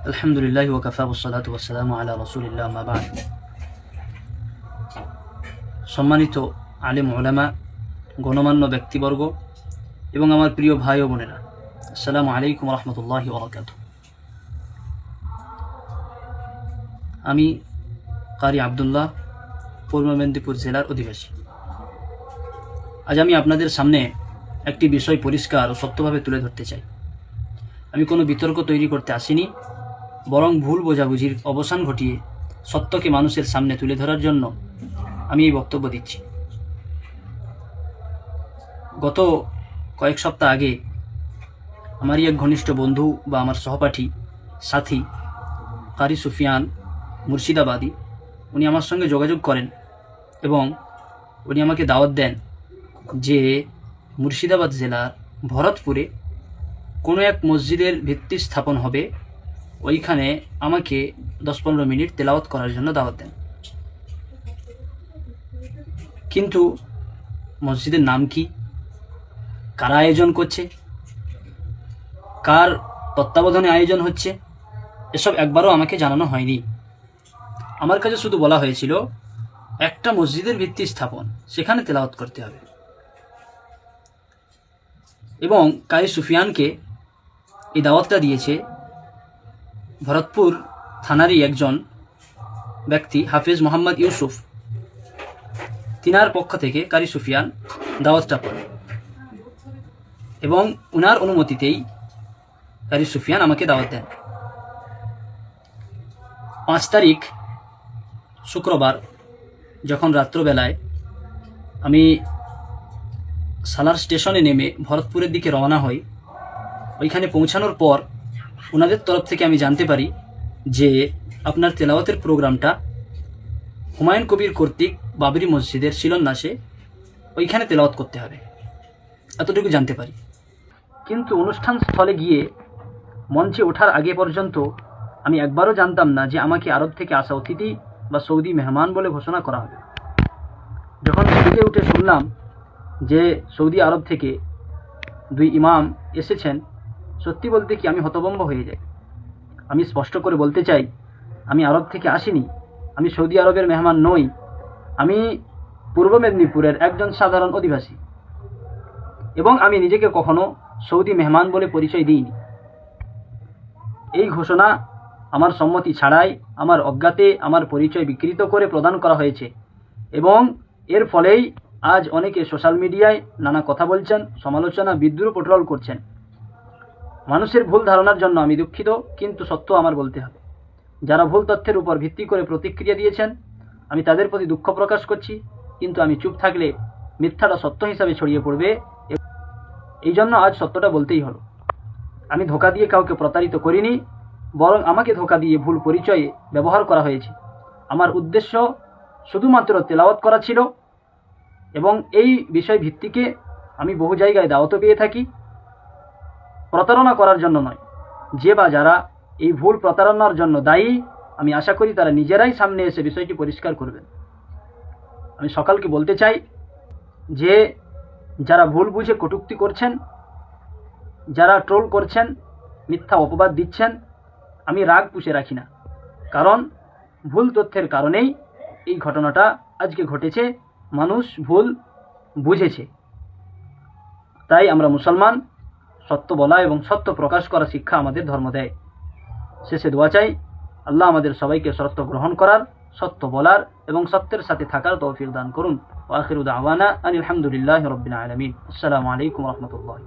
আলহামদুলিল্লাহি ওয়া কাফা ওয়াসসালাতু ওয়াসসালামু আলা রাসূলিল্লাহ মা বা'দ। সম্মানিত আলেম উলামা, গণমান্য ব্যক্তিবর্গ এবং আমার প্রিয় ভাই ও বোনেরা, আসসালামু আলাইকুম ওয়া রাহমাতুল্লাহি ওয়া বারাকাতুহু। আমি কারি আব্দুল্লাহ, পূর্ব মেদিনীপুর জেলার অধিবাসী। আজ আমি আপনাদের সামনে একটি বিষয় পরিষ্কার ও সত্যভাবে তুলে ধরতে চাই। আমি কোনো বিতর্ক তৈরি করতে আসিনি, বরং ভুল বোঝাবুঝির অবসান ঘটিয়ে সত্যকে মানুষের সামনে তুলে ধরার জন্য আমি এই বক্তব্য দিচ্ছি। গত কয়েক সপ্তাহ আগে আমারই এক ঘনিষ্ঠ বন্ধু বা আমার সহপাঠী সাথী কারি সুফিয়ান মুর্শিদাবাদী, উনি আমার সঙ্গে যোগাযোগ করেন এবং উনি আমাকে দাওয়াত দেন যে মুর্শিদাবাদ জেলার ভরতপুরে কোনো এক মসজিদের ভিত্তি স্থাপন হবে, ওইখানে আমাকে 10-15 মিনিট তেলাওয়াত করার জন্য দাওয়াত দেন। কিন্তু মসজিদের নাম কি, কারা আয়োজন করছে, কার তত্ত্বাবধানে আয়োজন হচ্ছে, এসব একবারও আমাকে জানানো হয়নি। আমার কাছে শুধু বলা হয়েছিল একটা মসজিদের ভিত্তি স্থাপন, সেখানে তেলাওয়াত করতে হবে। এবং কারি সুফিয়ানকে এই দাওয়াতটা দিয়েছে ভরতপুর থানারই একজন ব্যক্তি হাফেজ মোহাম্মদ ইউসুফ। তিনার পক্ষ থেকে কারি সুফিয়ান দাওয়াতটা পান এবং উনার অনুমতিতেই কারি সুফিয়ান আমাকে দাওয়াত দেন। 5 তারিখ শুক্রবার যখন রাত্রবেলায় আমি সালার স্টেশনে নেমে ভরতপুরের দিকে রওনা হই, ওইখানে পৌঁছানোর পর ওনাদের তরফ থেকে আমি জানতে পারি যে আপনার তেলাওয়াতের প্রোগ্রামটা হুমায়ুন কবির কর্তৃক বাবরি মসজিদের শিলান্যাসে ওইখানে তেলাওয়াত করতে হবে, এতটুকু জানতে পারি। কিন্তু অনুষ্ঠান স্থলে গিয়ে মঞ্চে ওঠার আগে পর্যন্ত আমি একবারও জানতাম না যে আমাকে আরব থেকে আসা অতিথি বা সৌদি মেহমান বলে ঘোষণা করা হবে। যখন স্টেজে উঠে শুনলাম যে সৌদি আরব থেকে 2 ইমাম এসেছেন, সত্যি বলতে কি আমি হতভম্ব হয়ে যাই। আমি স্পষ্ট করে বলতে চাই, আমি আরব থেকে আসিনি, আমি সৌদি আরবের মেহমান নই, আমি পূর্ব মেদিনীপুরের একজন সাধারণ অধিবাসী এবং আমি নিজেকে কখনো সৌদি মেহমান বলে পরিচয় দিইনি। এই ঘোষণা আমার সম্মতি ছাড়াই, আমার অজ্ঞাতে আমার পরিচয় বিকৃত করে প্রদান করা হয়েছে এবং এর ফলেই আজ অনেকে সোশ্যাল মিডিয়ায় নানা কথা বলছেন, সমালোচনা বিদ্রুপ পেট্রোল করছেন। মানুষের ভুল ধারণার জন্য আমি দুঃখিত, কিন্তু সত্য আমার বলতে হবে। যারা ভুল তথ্যের উপর ভিত্তি করে প্রতিক্রিয়া দিয়েছেন, আমি তাদের প্রতি দুঃখ প্রকাশ করছি, কিন্তু আমি চুপ থাকলে মিথ্যাটা সত্য হিসাবে ছড়িয়ে পড়বে। এই জন্য আজ সত্যটা বলতেই হলো। আমি ধোঁকা দিয়ে কাউকে প্রতারিত করিনি, বরং আমাকে ধোঁকা দিয়ে ভুল পরিচয়ে ব্যবহার করা হয়েছে। আমার উদ্দেশ্য শুধুমাত্র তেলাওয়াত করা ছিল এবং এই বিষয় ভিত্তিকে আমি বহু জায়গায় দাওয়াতও পেয়ে থাকি, প্রতারণা করার জন্য নয়। যে বা যারা এই ভুল প্রতারণার জন্য দায়ী, আমি আশা করি তারা নিজেরাই সামনে এসে বিষয়টি পরিষ্কার করবেন। আমি সকলকে বলতে চাই যে যারা ভুল বুঝে কটূক্তি করছেন, যারা ট্রোল করছেন, মিথ্যা অপবাদ দিচ্ছেন, আমি রাগ পুষে রাখি না, কারণ ভুল তথ্যের কারণেই এই ঘটনাটা আজকে ঘটেছে, মানুষ ভুল বুঝেছে। তাই আমরা মুসলমান, সত্য বলা এবং সত্য প্রকাশ করা শিক্ষা আমাদের ধর্ম দেয়। শেষে দোয়া চাই, আল্লাহ আমাদের সবাইকে সত্য গ্রহণ করার, সত্য বলার এবং সত্যের সাথে থাকার তৌফিক দান করুন। ওয়া আখিরু দাওয়ানা আনিল হামদুলিল্লাহি রাব্বিল আলামিন। আসসালামু আলাইকুম ওয়া রাহমাতুল্লাহ।